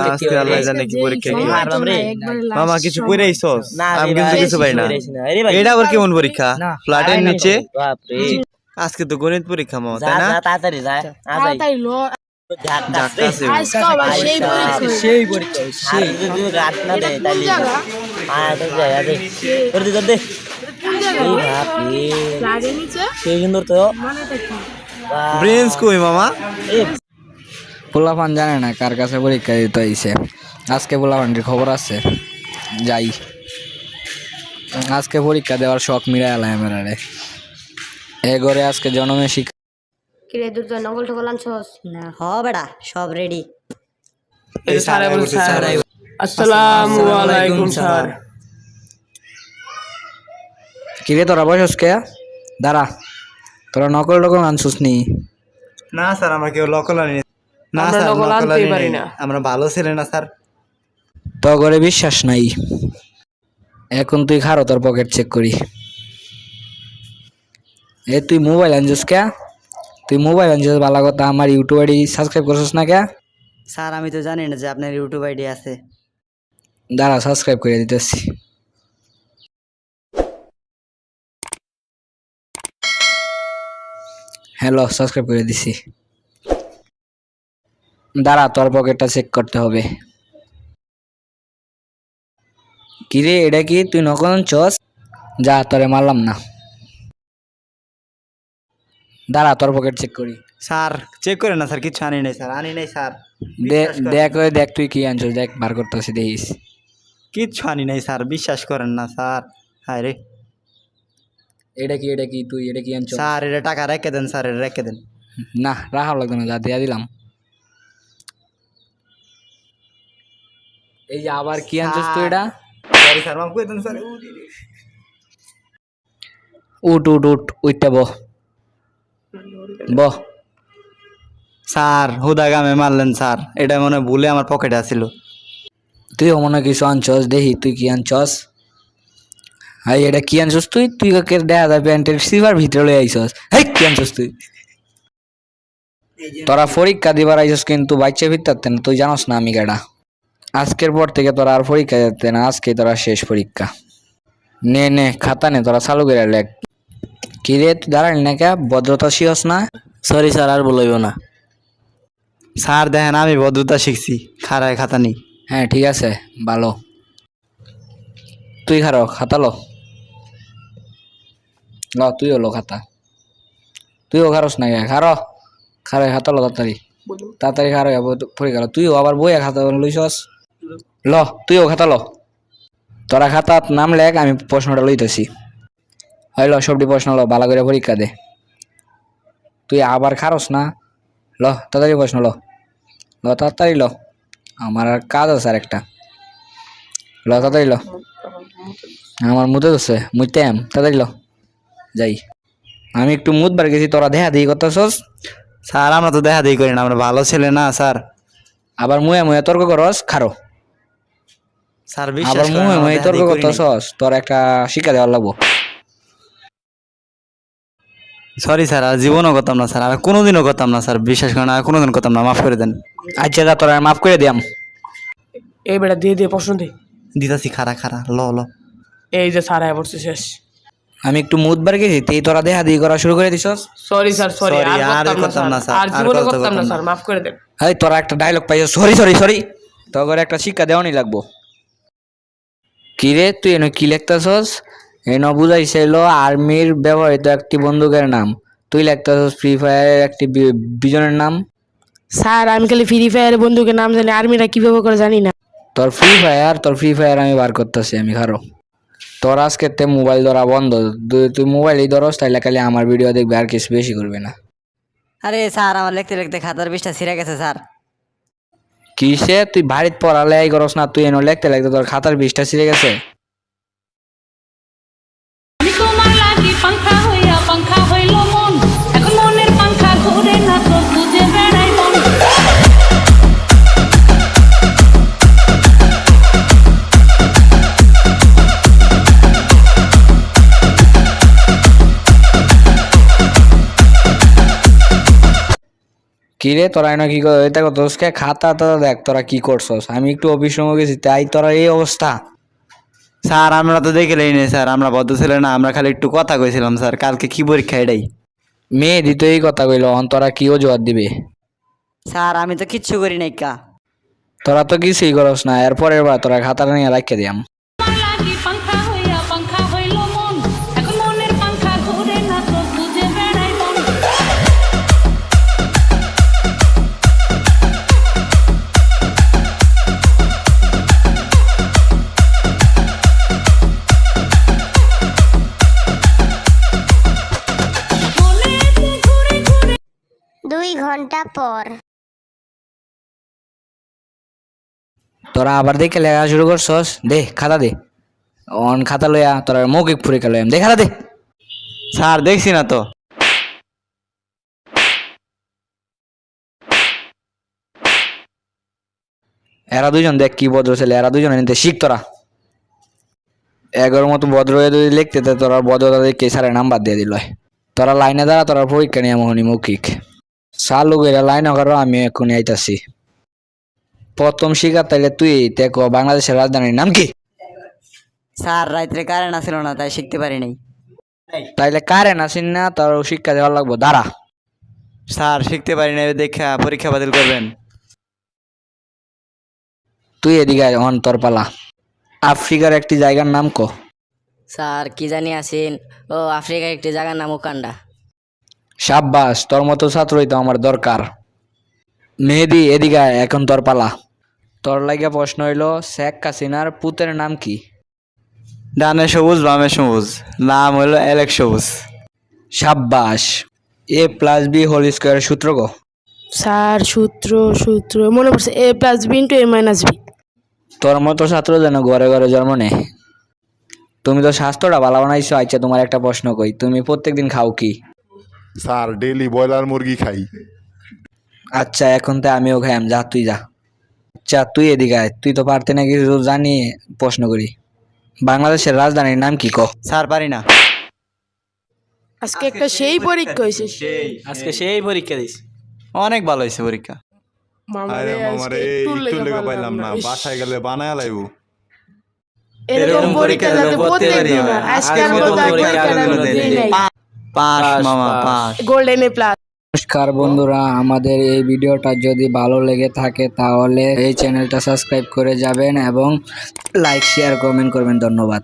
আজকে আল্লাহ জানে কি পরীক্ষা কি মামা কিছু পড়ে আইছস আমি কিন্তু কিছু পাই না এটা আবার কেমন পরীক্ষা ফ্ল্যাটের নিচে আজকে তো গণিত পরীক্ষা মামা তাই না তাড়াতাড়ি যায় তাড়াতাড়ি লো সেই পরীক্ষা সেই যদি রাত না দেয় তাহলে তো যায় আরে করে দে দে এই বাপরে লাগে নিচে সেই সুন্দর তো ব্রেনস কই মামা পোলাপান জানে না কার কাছে পরীক্ষা দিতে হইছে আজকে পোলাপানটির খবর আছে যাই আজকে পরীক্ষা দেওয়ার শখ মিলাই এলাই মেরারে এ ঘরে আজকে জন্মে শিক্ষা কিরে দুর্জয় নকল টকল আনছস না হ বেড়া সব রেডি এই স্যার বলছে স্যার আসসালামু আলাইকুম স্যার কিরে তোরা বসস কে দাঁড়া তোরা নকল টকল আনছস নি না স্যার আমরা কেউ নকল আনি না স্যার নকল আনতে পারি না আমরা ভালো ছেলে না স্যার তো ঘরে বিশ্বাস নাই এখন তুই খারো তোর পকেট চেক করি এ তুই মোবাইল আনছিস কে তুই মোবাইল আনছিস ভালো কথা আমার ইউটিউব আইডি সাবস্ক্রাইব করছিস না কে স্যার আমি তো জানি না যে আপনার ইউটিউব আইডি আছে দাঁড়া সাবস্ক্রাইব করে দিতেছি হ্যালো সাবস্ক্রাইব করে দিছি দাঁড়া তোর পকেটটা চেক করতে হবে কিরে এটা কি তুই নকল আনছস যা তোরে মারলাম না দাঁড়া তোর পকেট চেক করি স্যার চেক করে না স্যার কিছু আনি নাই স্যার আনি নাই স্যার দেখ তুই কি আনছস দেখ বার করতেছি দেখিস কিচ্ছু আনি নাই স্যার বিশ্বাস করেন না স্যার হায় রে এটা কি তুই এটা কি আনছস স্যার এটা টাকা রেখে দেন স্যার এটা রেখে দেন না রাখা লাগবে না যা দিয়া দিলাম এই যে আবার কি আনছস তুই এটা সরি স্যার মাফ করে দেন স্যার উঠ উঠটা বহ স্যার হুদা গামে মারলেন স্যার এটা মনে হয় ভুলে আমার পকেটে আসিল তুইও মনে হয় কিছু আনছস দেখি তুই কি আনছস হাই এটা কি আনছস তুই কাকে দেখা যায় প্যান্টের সিভার ভিতরে লই আইছস হাই কি আনছস তুই তোরা পরীক্ষা দিবার আইছস কিন্তু বাচ্চা ভিতরতে না তুই জানোস না আমি কেডা আজকের পর থেকে তোরা আর পরীক্ষা দিতে না আজকে তোরা শেষ পরীক্ষা নে খাতা নে তোরা চালু করে লেখ কি রে তুই দাঁড়ালি না কে ভদ্রতা শিখস না সরি স্যার আর বলইব না স্যার দেখেন আমি ভদ্রতা শিখছি খারায় খাতা নেই হ্যাঁ ঠিক আছে ভালো তুই খারো খাতা ল তুইও লো খাতা তুইও খারস না খারে খাতা লো তাড়াতাড়ি খারো পড়ে গেল তুইও আবার বইয়া খাতা লইছস তুইও খাতা ল তোরা খাতাত নাম লেখ আমি প্রশ্নটা লইতেছি হইল সবটি প্রশ্ন লো ভালো করে পরীক্ষা দে তুই আবার খারস না তাড়াতাড়ি প্রশ্ন তাড়াতাড়ি আমার আর কাজ আছে আর একটা তাড়াতাড়ি আমার মুতে আছে মুইতাম তাড়াতাড়ি যাই আমি একটু মুত বার গেছি তোরা দেখা দিই করতেছস স্যার আমরা তো দেখা দেখি করি না আমরা ভালো ছেলে না স্যার আবার মুয়ে তর্ক করস খারো স্যার আবার মুয়ে তর্ক করতেছস তোর একটা শিক্ষা দেওয়ার লাগবো সরি স্যার আর জীবনও করতাম না স্যার আর কোনোদিনও করতাম না স্যার বিশ্বাস করেন আর কোনোদিন করতাম না মাফ করে দেন আচ্ছা যা তোরা মাফ করে দিয়াম এই বেটা দিয়ে প্রশ্ন দে দিতাছি খারা ল এই যে স্যার আয় পড়ছে শেষ আমি একটু মুত বার গেছি তুই তোরা দেখা দিই করা শুরু করে দিছস সরি স্যার সরি আর করতাম না স্যার আর জীবনে করতাম না স্যার মাফ করে দেন এই তোরা একটা ডায়লগ পাইছ সরি তোর একটা শিক্ষা দেওয়ানি লাগবো কিরে তুই এনে কি লিখতেছস এনে বুঝাইছিল আর্মির ব্যবহৃত একটি বন্দুকের নাম তুই লিখতেছস ফ্রি ফায়ারের একটি বিজনের নাম স্যার আমি খালি ফ্রি ফায়ার বন্দুকের নাম জানি আর্মিরা কি ব্যবহার করে জানি না তোর ফ্রি ফায়ার আমি বার করতেছি আমি খারো তোর আজকে মোবাইল ধরা বন্ধ তুই মোবাইলই ধরস তাইলে খালি আমার ভিডিও দেখবে আর কিছু বেশি করবে না আরে স্যার আমার লিখতে খাতার পৃষ্ঠা ছিঁড়ে গেছে স্যার কিসে তুই বাড়িতে পড়ালেই করস না তুই এনে লিখতে তোর খাতার পৃষ্ঠা ছিঁড়ে গেছে পাংখা হইল মন এখন মনের পাংখা ঘুরে না তো বুঝে বেড়াই মন কি রে তোরা না কি এটা করছস কে খাতা তো দেখ তোরা কি করছস আমি একটু অফিস রুমে গেছি তাই তোরা এই অবস্থা স্যার আমরা তো দেখলেই নেই স্যার, আমরা ভদ্র ছেলে না, আমরা খালি একটু কথা কইছিলাম স্যার, কালকে কি পরীক্ষা এটাই। মেয়ে দিত এই কথা কইলো তোরা কি অজুহাত দিবে স্যার আমি তো কিচ্ছু করি নাই কা তোরা তো কিছুই করস না এরপরের বার তোরা খাতাটা নিয়ে রাখিয়ে দিয়াম তোমার লাগি পাংখা হইল মন এখন মনের পাংখা ঘুরে না তো বুঝে বেড়াই মন মনে ঘুরে ঘুরে 2 ঘন্টা পর। তোরা আবার দেখে লেখা শুরু করছস দে খাতা দে অন খাতা লইয়া তোরা মৌখিক পরীক্ষা লইয়াম দে খাতা দে স্যার দেখছি না তো। এরা দুজন দেখ কি ভদ্র ছেলে এরা দুজন নিতে শিখ তোরা এগারোর মতো ভদ্র হয়ে যদি লিখতে তোরা ভদ্রতা দেখে স্যারের নাম্বার দিয়ে দিল তোরা লাইনে দাঁড়া তোরা পরীক্ষা নিয়ে মহনি মৌখিক চালু করে লাইন করো আমি এক্ষুনি আইতাছি প্রথম শিকার তাইলে তুই দেখো বাংলাদেশের রাজধানীর নাম কি স্যার রাত্রে কারেন্ট আসছিল না তাই শিখতে পারি নাই তাইলে কারেন্ট আসেন না তোর শিক্ষা দেওয়া লাগবো দাঁড়া স্যার শিখতে পারি না দেখা পরীক্ষা বাতিল করবেন। তুই এদিকে আয়, অন তোর পালা আফ্রিকার একটি জায়গার নাম ক স্যার কি জানি আছেন ও আফ্রিকার একটি জায়গার নাম উকান্ডা সাব্বাস তোর মতো ছাত্রই তো আমার দরকার মেহেদি এদিকে আয়, এখন তোর পালা তোর লাগে প্রশ্ন হইল শেখ হাসিনার পুতের নাম কি ডানে সবুজ বামে সবুজ, নাম হলো অ্যালেক্স সবুজ। সাব্বাস a+b হোল স্কয়ারের সূত্র ক স্যার সূত্র মনে পড়ছে a+b * a-b। তোর মতো ছাত্র যেন ঘরে ঘরে জন্ম নেয় তুমি তো স্বাস্থ্যটা ভালো বানাইছো আচ্ছা তোমার একটা প্রশ্ন কই তুমি প্রত্যেকদিন খাও কি স্যার ডেইলি ব্রয়লার মুরগি খাই। আচ্ছা এখন তো আমিও খাইম যা তুই যা আচ্ছা তুই এদিকে আয় তুই তো পারতে না কিছু জানি প্রশ্ন করি বাংলাদেশের রাজধানীর নাম কি ক স্যার পারি না। আজকে একটা সেই পরীক্ষা হয়েছে আজকে সেই পরীক্ষা দিস অনেক ভালো হয়েছে পরীক্ষা। আরে মামারে একটু লেগে পাইলাম না, বাসায় গেলে বানায় লাইবো। এরকম পরীক্ষা যাতে প্রত্যেকদিন হয়। আজকের মতো পাস মামা পাস। Golden A+। নমস্কার বন্ধুরা আমাদের এই ভিডিওটা যদি ভালো লেগে থাকে তাহলে এই চ্যানেলটা সাবস্ক্রাইব করে যাবেন এবং লাইক শেয়ার কমেন্ট করবেন ধন্যবাদ।